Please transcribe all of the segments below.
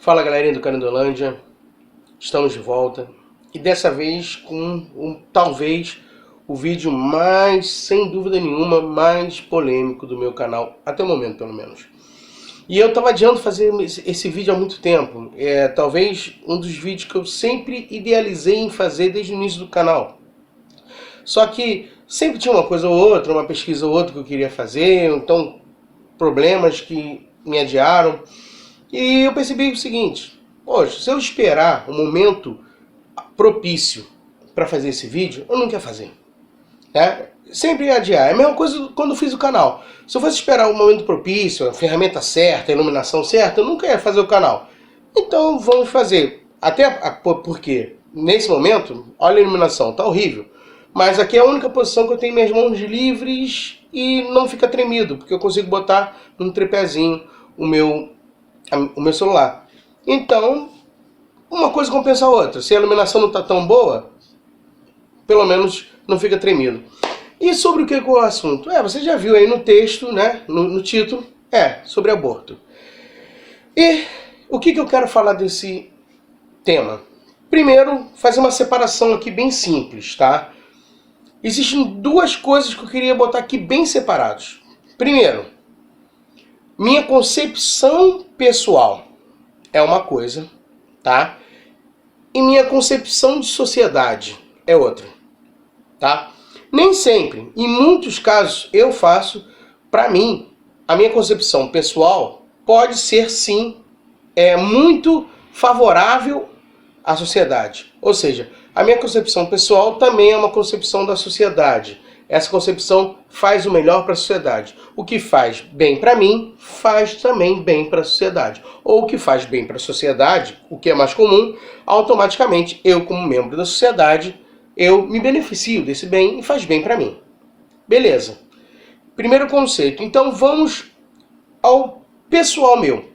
Fala galerinha do Canindolândia, estamos de volta e dessa vez com talvez o vídeo mais, sem dúvida nenhuma, mais polêmico do meu canal, até o momento pelo menos. E eu estava adiando fazer esse vídeo há muito tempo, talvez um dos vídeos que eu sempre idealizei em fazer desde o início do canal. Só que sempre tinha uma coisa ou outra, uma pesquisa ou outra que eu queria fazer, então problemas que me adiaram. E eu percebi o seguinte: poxa, se eu esperar um momento propício para fazer esse vídeo, eu não quero fazer. Sempre adiar. É a mesma coisa quando eu fiz o canal. Se eu fosse esperar o momento propício, a ferramenta certa, a iluminação certa, eu nunca ia fazer o canal. Então vamos fazer. Até porque nesse momento, olha a iluminação, tá horrível. Mas aqui é a única posição que eu tenho minhas mãos livres e não fica tremido, porque eu consigo botar num tripézinho o meu celular. Então, uma coisa compensa a outra. Se a iluminação não está tão boa, pelo menos não fica tremido. E sobre o que é o assunto? Você já viu aí no texto, né, no título, sobre aborto. E o que eu quero falar desse tema? Primeiro, fazer uma separação aqui bem simples, tá? Existem duas coisas que eu queria botar aqui bem separados. Primeiro, minha concepção pessoal é uma coisa, tá? E minha concepção de sociedade é outra, tá? Nem sempre, em muitos casos eu faço, para mim, a minha concepção pessoal pode ser sim, muito favorável à sociedade. Ou seja, a minha concepção pessoal também é uma concepção da sociedade. Essa concepção faz o melhor para a sociedade. O que faz bem para mim, faz também bem para a sociedade. Ou o que faz bem para a sociedade, o que é mais comum, automaticamente eu, como membro da sociedade, eu me beneficio desse bem e faz bem para mim. Beleza. Primeiro conceito. Então vamos ao pessoal meu.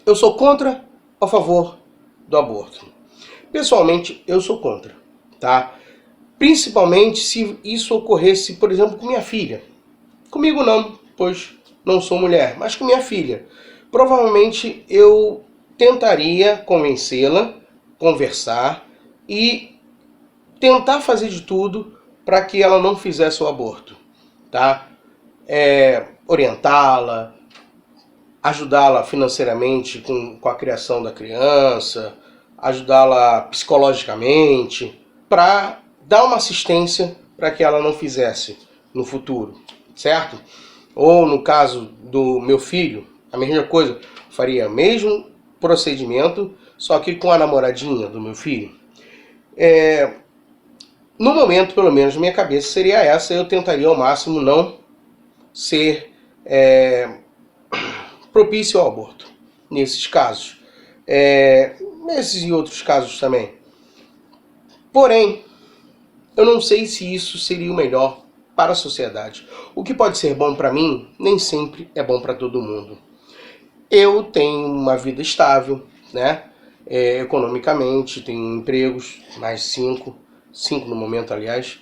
Eu sou contra ou a favor do aborto? Pessoalmente, eu sou contra, tá? Principalmente se isso ocorresse, por exemplo, com minha filha. Comigo não, pois não sou mulher, mas com minha filha. Provavelmente eu tentaria convencê-la, conversar e tentar fazer de tudo para que ela não fizesse o aborto, tá? Orientá-la, ajudá-la financeiramente com a criação da criança, ajudá-la psicologicamente, para dar uma assistência para que ela não fizesse no futuro, certo? Ou no caso do meu filho, a mesma coisa, faria o mesmo procedimento, só que com a namoradinha do meu filho. No momento, pelo menos, minha cabeça seria essa, eu tentaria ao máximo não ser propício ao aborto, nesses casos. Nesses e outros casos também. Porém, eu não sei se isso seria o melhor para a sociedade. O que pode ser bom para mim, nem sempre é bom para todo mundo. Eu tenho uma vida estável, né? Economicamente, tenho empregos, mais 5 no momento, aliás.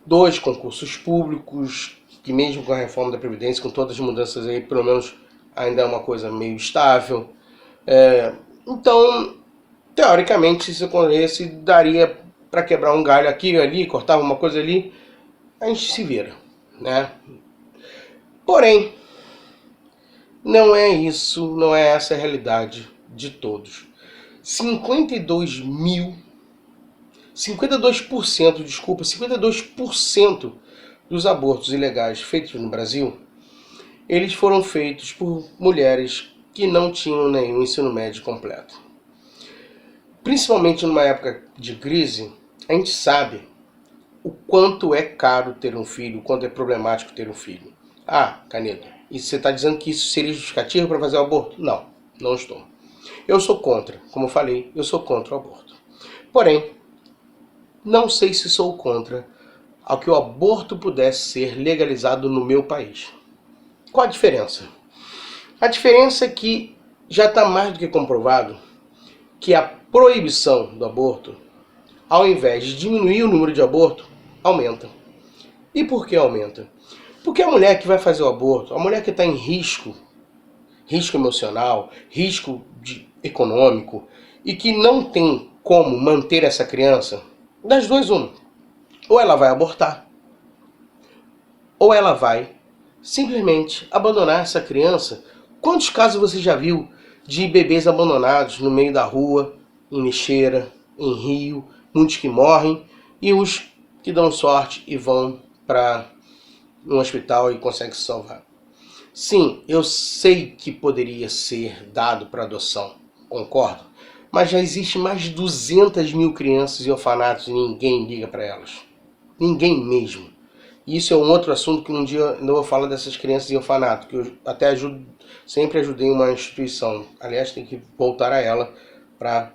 2 concursos públicos, que mesmo com a reforma da Previdência, com todas as mudanças aí, pelo menos ainda é uma coisa meio estável. Então, teoricamente, se ocorresse, daria para quebrar um galho aqui e ali, cortar uma coisa ali, a gente se vira, né? Porém, não é isso, não é essa a realidade de todos. 52% dos abortos ilegais feitos no Brasil, eles foram feitos por mulheres que não tinham nenhum ensino médio completo. Principalmente numa época de crise, a gente sabe o quanto é caro ter um filho, o quanto é problemático ter um filho. Canedo, e você está dizendo que isso seria justificativo para fazer o aborto? Não, não estou. Eu sou contra, como eu falei, eu sou contra o aborto. Porém, não sei se sou contra ao que o aborto pudesse ser legalizado no meu país. Qual a diferença? A diferença é que já está mais do que comprovado que a proibição do aborto, ao invés de diminuir o número de abortos, aumenta. E por que aumenta? Porque a mulher que vai fazer o aborto, a mulher que está em risco risco emocional, risco econômico, e que não tem como manter essa criança, das duas uma. Ou ela vai abortar, ou ela vai simplesmente abandonar essa criança. Quantos casos você já viu de bebês abandonados no meio da rua, em lixeira, em rio, muitos que morrem, e os que dão sorte e vão para um hospital e conseguem se salvar? Sim, eu sei que poderia ser dado para adoção, concordo, mas já existe mais de 200 mil crianças em orfanatos e ninguém liga para elas. Ninguém mesmo. Isso é um outro assunto que um dia eu vou falar dessas crianças em orfanato, que eu até sempre ajudei uma instituição. Aliás, tem que voltar a ela para,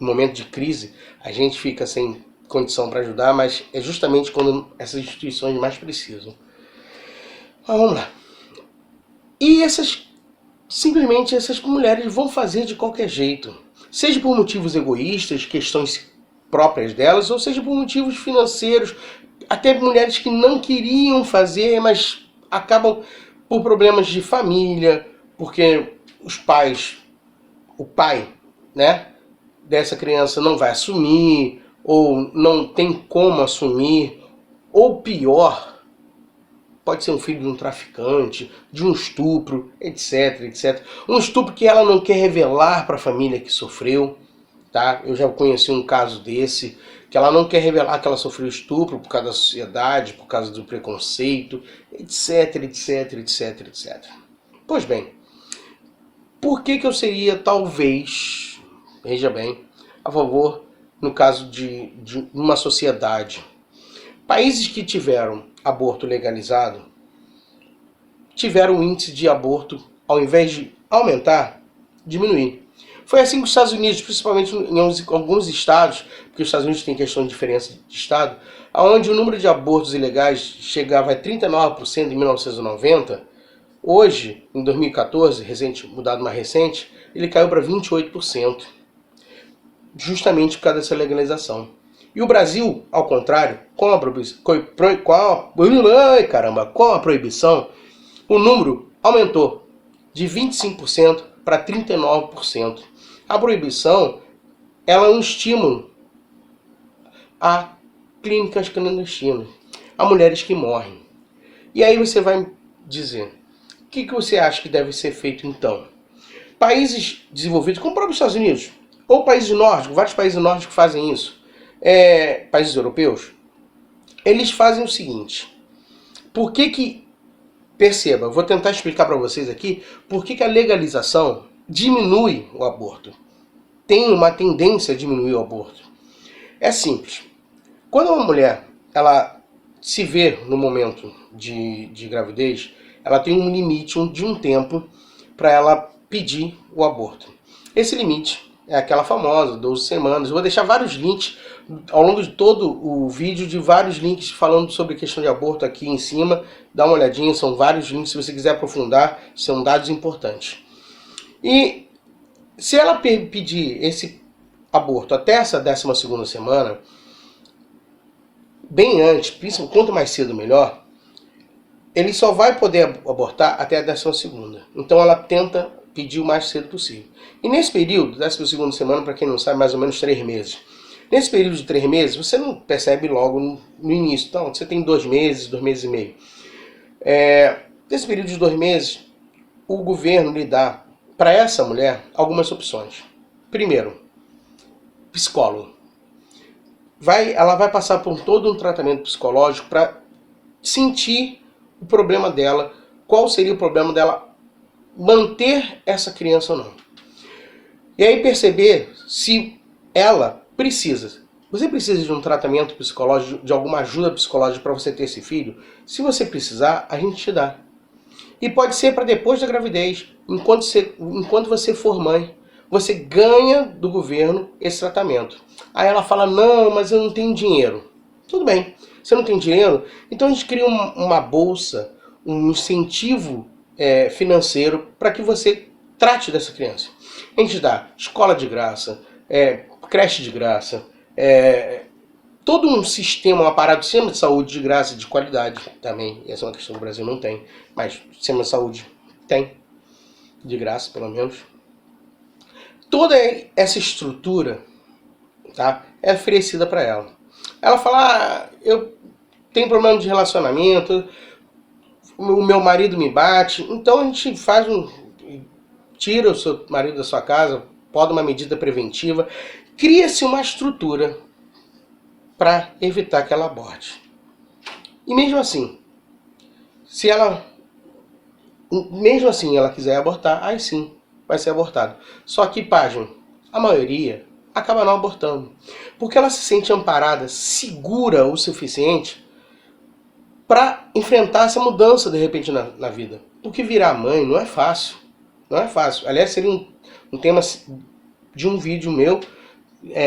no momento de crise, a gente fica sem condição para ajudar, mas é justamente quando essas instituições mais precisam. Mas vamos lá. E simplesmente essas mulheres vão fazer de qualquer jeito. Seja por motivos egoístas, questões próprias delas, ou seja por motivos financeiros, até mulheres que não queriam fazer, mas acabam por problemas de família, porque o pai, né, dessa criança não vai assumir, ou não tem como assumir, ou pior, pode ser um filho de um traficante, de um estupro, etc, etc. Um estupro que ela não quer revelar para a família que sofreu, tá? Eu já conheci um caso desse, que ela não quer revelar que ela sofreu estupro por causa da sociedade, por causa do preconceito, etc, etc, etc, etc. Pois bem, por que eu seria, talvez, veja bem, a favor, no caso de uma sociedade? Países que tiveram aborto legalizado tiveram o índice de aborto, ao invés de aumentar, diminuir. Foi assim com os Estados Unidos, principalmente em alguns estados, porque os Estados Unidos tem questão de diferença de estado, onde o número de abortos ilegais chegava a 39% em 1990, hoje, em 2014, mudado mais recente, ele caiu para 28%, justamente por causa dessa legalização. E o Brasil, ao contrário, com a proibição, o número aumentou de 25% para 39%. A proibição, ela é um estímulo a clínicas clandestinas, a mulheres que morrem. E aí você vai dizer, o que você acha que deve ser feito então? Países desenvolvidos, como o próprio Estados Unidos, ou países nórdicos, vários países nórdicos fazem isso, países europeus, eles fazem o seguinte, perceba, vou tentar explicar para vocês aqui por que a legalização diminui o aborto. Tem uma tendência a diminuir o aborto. É simples. Quando uma mulher ela se vê no momento de gravidez, ela tem um limite de um tempo para ela pedir o aborto. Esse limite é aquela famosa 12 semanas. Eu vou deixar vários links ao longo de todo o vídeo, de vários links falando sobre a questão de aborto aqui em cima. Dá uma olhadinha, são vários links se você quiser aprofundar, são dados importantes. E se ela pedir esse aborto até essa 12ª semana, bem antes, principalmente quanto mais cedo melhor, ele só vai poder abortar até a 12ª. Então ela tenta pedir o mais cedo possível. E nesse período, 12ª semana, para quem não sabe, mais ou menos 3 meses. Nesse período de 3 meses, você não percebe logo no início. Então, você tem 2 meses, 2 meses e meio. Nesse período de 2 meses, o governo lhe dá, para essa mulher, algumas opções. Primeiro, psicólogo. Ela vai passar por todo um tratamento psicológico para sentir o problema dela, qual seria o problema dela manter essa criança ou não. E aí perceber se ela precisa. Você precisa de um tratamento psicológico, de alguma ajuda psicológica para você ter esse filho? Se você precisar, a gente te dá. E pode ser para depois da gravidez, enquanto você for mãe. Você ganha do governo esse tratamento. Aí ela fala, não, mas eu não tenho dinheiro. Tudo bem, você não tem dinheiro? Então a gente cria uma bolsa, um incentivo financeiro para que você trate dessa criança. A gente dá escola de graça, creche de graça, todo um sistema, um aparato, sistema de saúde de graça, de qualidade também. Essa é uma questão que o Brasil não tem, mas o sistema de saúde tem. de graça pelo menos. Toda essa estrutura, tá, é oferecida para ela. Ela fala, eu tenho problema de relacionamento, o meu marido me bate, então a gente faz tira o seu marido da sua casa, pode uma medida preventiva, cria-se uma estrutura para evitar que ela aborte. E mesmo assim, se ela quiser abortar, aí sim, vai ser abortado. Só que, pasmem, a maioria acaba não abortando, porque ela se sente amparada, segura o suficiente para enfrentar essa mudança de repente na vida. Porque virar mãe não é fácil. Não é fácil. Aliás, seria um tema de um vídeo meu.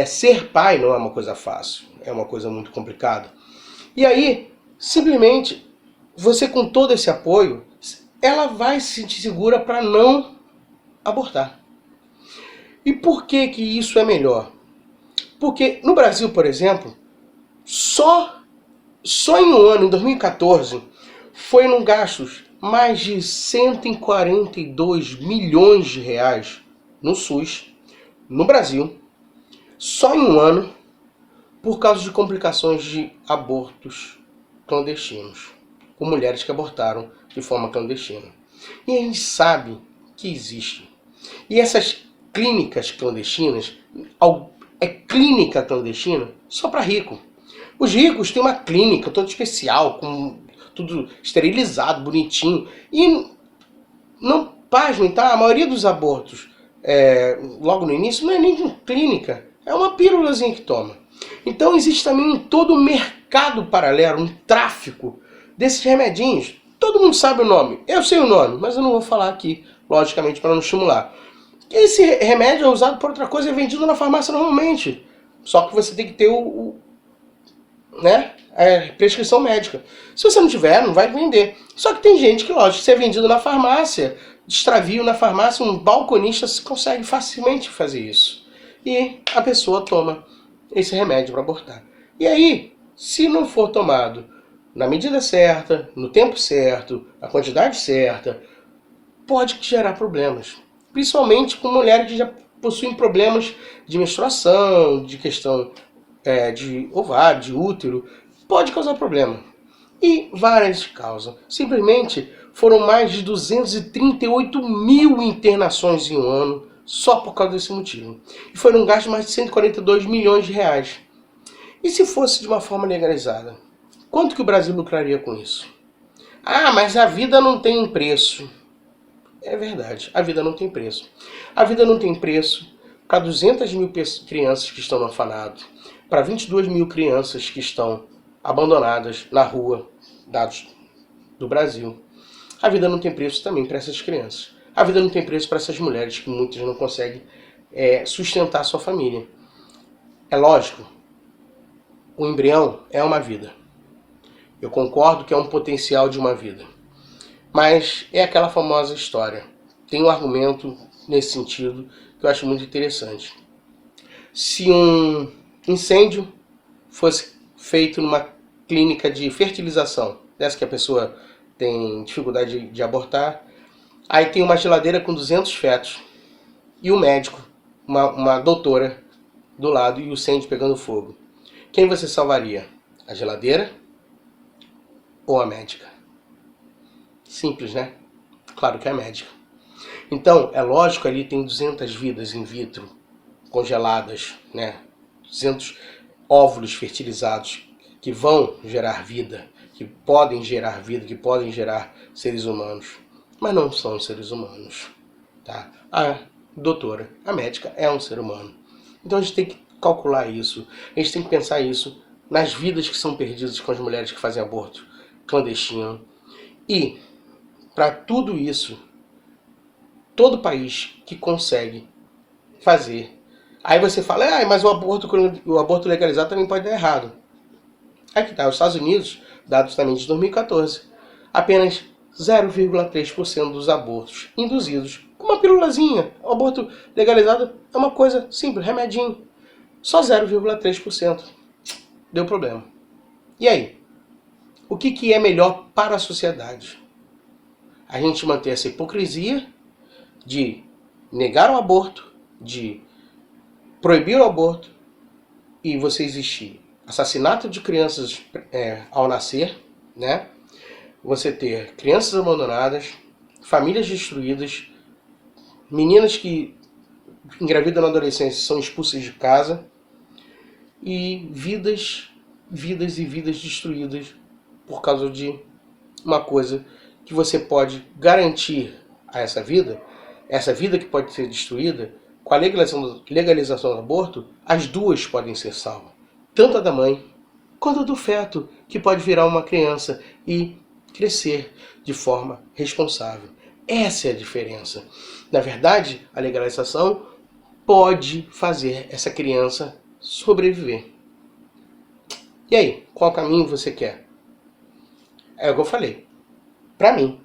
Ser pai não é uma coisa fácil. É uma coisa muito complicada. E aí, simplesmente, você com todo esse apoio, ela vai se sentir segura para não abortar. E por que que isso é melhor? Porque no Brasil, por exemplo, só em um ano, em 2014, foram gastos mais de 142 milhões de reais no SUS, no Brasil, só em um ano, por causa de complicações de abortos clandestinos, com mulheres que abortaram de forma clandestina. E a gente sabe que existe. E essas clínicas clandestinas, é clínica clandestina só para rico. Os ricos têm uma clínica toda especial, com tudo esterilizado, bonitinho. E não, pasmem, tá? A maioria dos abortos, logo no início, não é nem de clínica. É uma pílulazinha que toma. Então existe também todo um mercado paralelo, um tráfico desses remedinhos. Todo mundo sabe o nome. Eu sei o nome, mas eu não vou falar aqui, logicamente, para não estimular. Esse remédio é usado por outra coisa, é vendido na farmácia normalmente. Só que você tem que ter prescrição médica. Se você não tiver, não vai vender. Só que tem gente que, lógico, se é vendido na farmácia, de extravio na farmácia, um balconista consegue facilmente fazer isso. E a pessoa toma esse remédio para abortar. E aí, se não for tomado na medida certa, no tempo certo, a quantidade certa, pode gerar problemas. Principalmente com mulheres que já possuem problemas de menstruação, de questão de ovário, de útero, pode causar problema. E várias causas. Simplesmente foram mais de 238 mil internações em um ano só por causa desse motivo. E foram gastos mais de 142 milhões de reais. E se fosse de uma forma legalizada? Quanto que o Brasil lucraria com isso? Ah, mas a vida não tem preço. É verdade, a vida não tem preço. A vida não tem preço para 200 mil crianças que estão no orfanato, para 22 mil crianças que estão abandonadas na rua, dados do Brasil. A vida não tem preço também para essas crianças. A vida não tem preço para essas mulheres que muitas não conseguem sustentar a sua família. É lógico, o embrião é uma vida. Eu concordo que é um potencial de uma vida. Mas é aquela famosa história. Tem um argumento nesse sentido que eu acho muito interessante. Se um incêndio fosse feito numa clínica de fertilização, dessa que a pessoa tem dificuldade de abortar, aí tem uma geladeira com 200 fetos e um médico, uma doutora do lado e o incêndio pegando fogo. Quem você salvaria? A geladeira ou a médica? Simples, né? Claro que é a médica. Então, é lógico, ali tem 200 vidas in vitro congeladas, né? 200 óvulos fertilizados que vão gerar vida, que podem gerar vida, que podem gerar seres humanos, mas não são seres humanos, tá? A doutora, a médica, é um ser humano. Então a gente tem que calcular isso, a gente tem que pensar isso nas vidas que são perdidas com as mulheres que fazem aborto clandestino. E para tudo isso, todo país que consegue fazer. Aí você fala, mas o aborto legalizado também pode dar errado. Aqui está, os Estados Unidos, dados também de 2014, apenas 0,3% dos abortos induzidos com uma pílulazinha. O aborto legalizado é uma coisa simples, remedinho. Só 0,3%. Deu problema. E aí? O que é melhor para a sociedade? A gente manter essa hipocrisia de negar o aborto, de proibir o aborto e você existir assassinato de crianças ao nascer, né? Você ter crianças abandonadas, famílias destruídas, meninas que engravidam na adolescência são expulsas de casa e vidas e vidas destruídas por causa de uma coisa que você pode garantir a essa vida que pode ser destruída, com a legalização do aborto, as duas podem ser salvas. Tanto a da mãe quanto a do feto, que pode virar uma criança e crescer de forma responsável. Essa é a diferença. Na verdade, a legalização pode fazer essa criança sobreviver. E aí, qual caminho você quer? É o que eu falei. Para mim,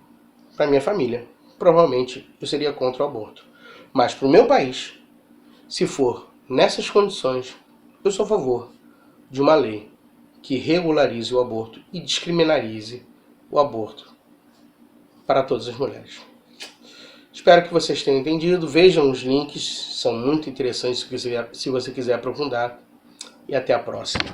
para minha família, provavelmente eu seria contra o aborto. Mas para o meu país, se for nessas condições, eu sou a favor de uma lei que regularize o aborto e descriminalize o aborto para todas as mulheres. Espero que vocês tenham entendido. Vejam os links, são muito interessantes se você quiser aprofundar. E até a próxima.